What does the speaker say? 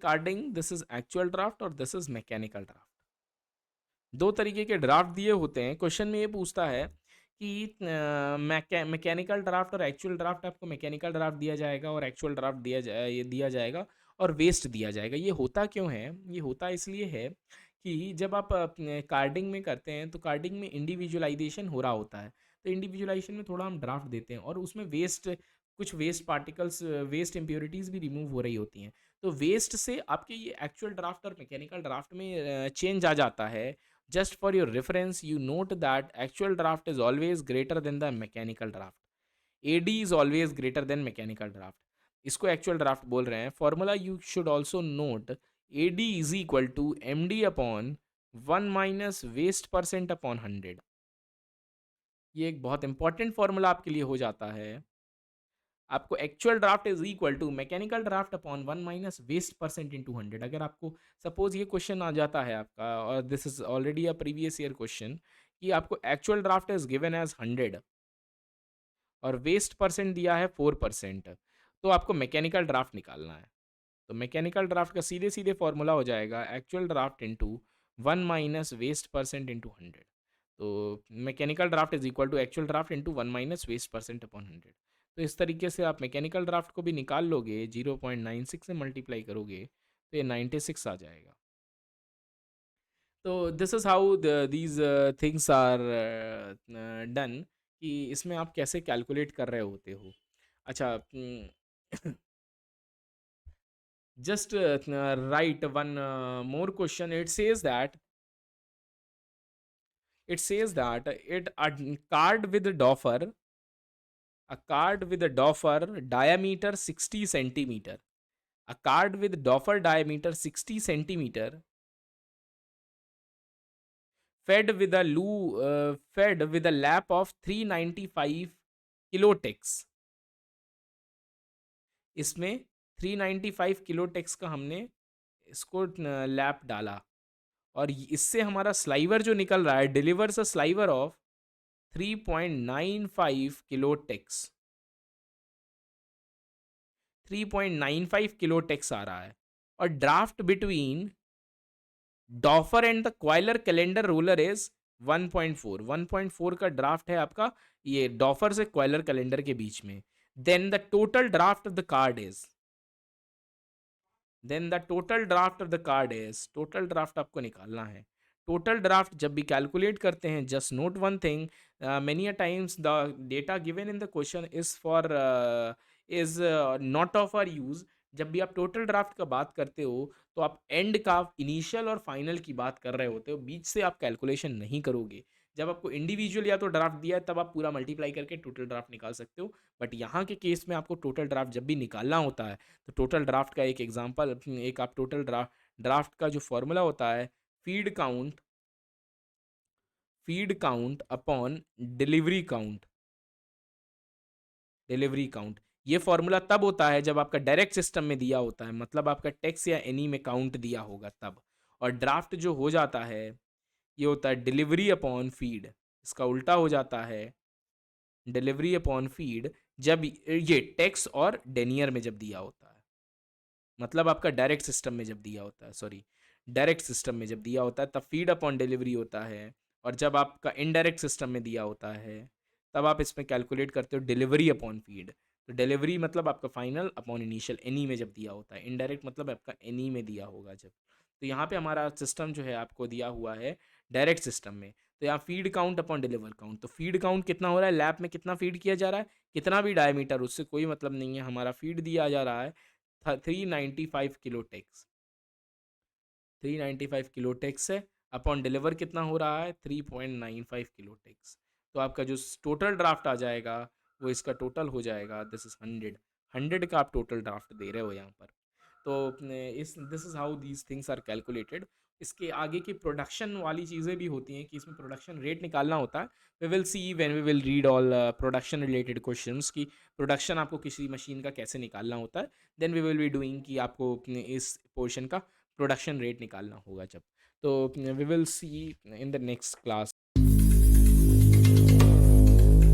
Carding, this is actual draft और this is mechanical draft. दो तरीके के ड्राफ्ट दिए होते हैं। क्वेश्चन में ये पूछता है कि मैकेनिकल ड्राफ्ट और एक्चुअल ड्राफ्ट, आपको मैकेनिकल ड्राफ्ट दिया जाएगा और एक्चुअल ड्राफ्ट ये दिया जाएगा और वेस्ट दिया जाएगा। ये होता क्यों है? ये होता इसलिए है कि जब आप कार्डिंग में करते हैं तो कार्डिंग में इंडिविजुअलाइजेशन हो रहा होता है। तो इंडिविजुअलाइजेशन में थोड़ा हम ड्राफ्ट देते हैं और उसमें कुछ वेस्ट पार्टिकल्स, वेस्ट इम्प्योरिटीज़ भी रिमूव हो रही होती हैं। तो वेस्ट से आपके ये एक्चुअल ड्राफ्ट और मैकेनिकल ड्राफ्ट में चेंज आ जाता है। Just for your reference, you note that actual draft is always greater than the mechanical draft. AD is always greater than mechanical draft. इसको actual draft बोल रहे हैं। Formula you should also note, AD is equal to MD upon 1 minus waste percent upon 100। ये एक बहुत important formula आपके लिए हो जाता है। आपको actual draft is equal to mechanical draft upon 1 minus waste percent into 100। अगर आपको सपोज ये क्वेश्चन आ जाता है आपका, और this is already a previous year question, कि आपको actual draft is given as 100 और वेस्ट परसेंट दिया है 4%, तो आपको मैकेनिकल ड्राफ्ट निकालना है। तो मैकेनिकल ड्राफ्ट का सीधे सीधे फॉर्मूला हो जाएगा actual draft into 1 minus waste percent into 100। तो mechanical draft is equal to actual draft into 1 minus waste percent upon 100। तो इस तरीके से आप मैकेनिकल ड्राफ्ट को भी निकाल लोगे, 0.96 से मल्टीप्लाई करोगे तो ये 96 आ जाएगा। तो this is how these things are done, कि इसमें आप कैसे कैलकुलेट कर रहे होते हो। अच्छा, just write one more question. It says that it a card with a doffer diameter 60 centimeter, a card with doffer diameter 60 centimeter, fed with a lap of 395 kilotex। इसमें 395 किलोटेक्स का हमने इसको लैप डाला और इससे हमारा स्लाइवर जो निकल रहा है, delivers a sliver of 3.95 kilotex. 3.95 kilotex आ रहा है। और draft between doffer and the coiler calender roller is 1.4। 1.4 का ड्राफ्ट है आपका ये डॉफर से क्वाइलर कैलेंडर के बीच में। Then the total draft of the card is total draft आपको निकालना है। टोटल ड्राफ्ट जब भी कैलकुलेट करते हैं, just note one thing, many a times the data given in the question is not of our use. जब भी आप टोटल ड्राफ्ट का बात करते हो तो आप एंड का, इनिशियल और फाइनल की बात कर रहे होते हो, बीच से आप कैलकुलेशन नहीं करोगे। जब आपको इंडिविजुअल या तो ड्राफ्ट दिया है तब आप पूरा मल्टीप्लाई करके टोटल ड्राफ्ट निकाल सकते हो। बट यहाँ के केस में आपको टोटल ड्राफ्ट जब भी निकालना होता है तो टोटल ड्राफ्ट का एक एग्जांपल, एक आप टोटल ड्राफ्ट का जो फॉर्मूला होता है, feed count upon delivery count. ये फॉर्मूला तब होता है जब आपका डायरेक्ट सिस्टम में दिया होता है, मतलब आपका टेक्स या एनी में काउंट दिया होगा तब। और ड्राफ्ट जो हो जाता है ये होता है डिलीवरी अपॉन फीड। इसका उल्टा हो जाता है डिलीवरी अपॉन फीड जब ये टेक्स और डेनियर में जब दिया होता है, मतलब आपका डायरेक्ट सिस्टम में जब दिया होता है, सॉरी, डायरेक्ट सिस्टम में जब दिया होता है तब फीड अपॉन डिलीवरी होता है। और जब आपका इनडायरेक्ट सिस्टम में दिया होता है तब आप इसमें कैलकुलेट करते हो डिलीवरी अपॉन फीड। तो डिलीवरी मतलब आपका फाइनल अपॉन इनिशियल एनी में जब दिया होता है, इनडायरेक्ट मतलब आपका एनी में दिया होगा जब। तो यहाँ पे हमारा सिस्टम जो है आपको दिया हुआ है डायरेक्ट सिस्टम में। तो यहाँ feed count upon deliver count, तो फीड काउंट कितना हो रहा है, लैब में कितना फीड किया जा रहा है, कितना भी डायमीटर, उससे कोई मतलब नहीं है, हमारा फीड दिया जा रहा है 395 किलोटेक्स। 395 किलोटेक्स है अपॉन डिलीवर कितना हो रहा है 3.95 किलोटेक्स। तो आपका जो टोटल ड्राफ्ट आ जाएगा वो इसका टोटल हो जाएगा, दिस इज 100 का आप टोटल ड्राफ्ट दे रहे हो यहाँ पर। तो इस this is how these things are calculated. इसके आगे की प्रोडक्शन वाली चीज़ें भी होती हैं कि इसमें प्रोडक्शन रेट निकालना होता है। We will see when we will read all production related questions की प्रोडक्शन आपको किसी मशीन का कैसे निकालना होता है। Then we will be doing कि आपको इस पोर्शन का प्रोडक्शन रेट निकालना होगा जब। तो we will see in the next class.